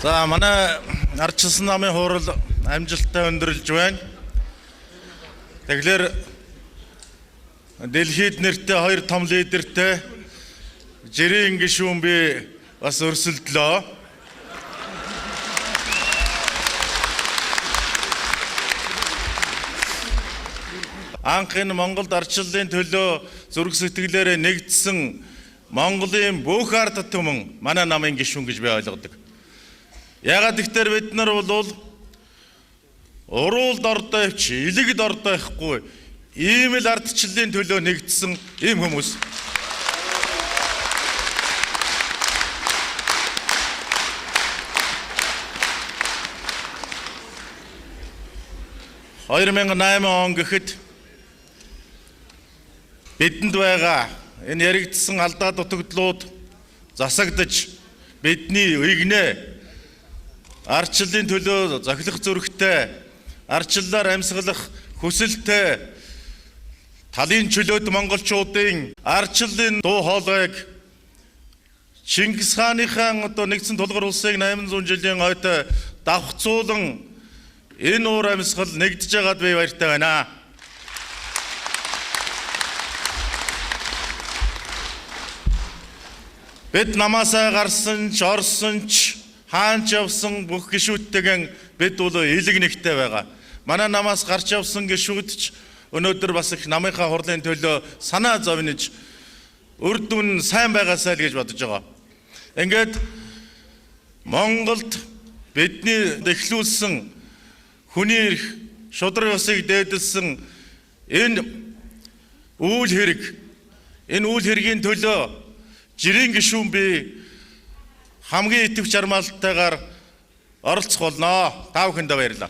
За манай ардчилсан намын хурал амжилттай өндөрлж байна. Тэгэхээр дэлхийд нэртэй хоёр том лидертэй жирийн гишүүн би бас өрсөлдлөө. Анхны Монголд ардчлалын төлөө зүрх сэтгэлээрээ нэгдсэн Монголын бүх ард түмэн манай намын гишүүн гэж би ойлгодог. Ягаад гэвэл бид нар бол уруулд ордоо өвч, илэгд ордоо ихгүй ийм л ардчлалын төлөө нэгдсэн ийм хүмүүс. – 2008 он гэхэд бидэнд байгаа энэ яригдсан алдаа дутагдлууд засагдж бидний игнэ ардчлалын төлөө зохилох зүрхтэй, ардчлалаар амьсгалах хүсэлтэй талын чөлөөт монголчуудын ардчлалын дуу хоолойг Чингис хааныхаа нэгдсэн тулгар улсыг 800 жилийн ойтой давхцуулан энэ уур амьсгал нэгдэж байгаад би баяртай байна. Бид намаасаа гарсан ч, орсон ч, хаанч явсан бүх гишүүдтэйгэн бид бол элэг нэгтэй байгаа. Манай намаас гарч явсан гишүүд ч өнөөдөр бас их намынхаа хурлын төлөө санаа зовниж үр дүн сайн байгаасай л гэж бодож байгаа. Ингээд Монголд бидний дэхлүүлсэн хүний эрх, шудраг ёсыг дээдэлсэн энэ үйл хэргийн төлөө жирийн гишүүн би хамгийн идэвх жармалтайгаар оролцох болно. Та бүхэндээ баярлалаа.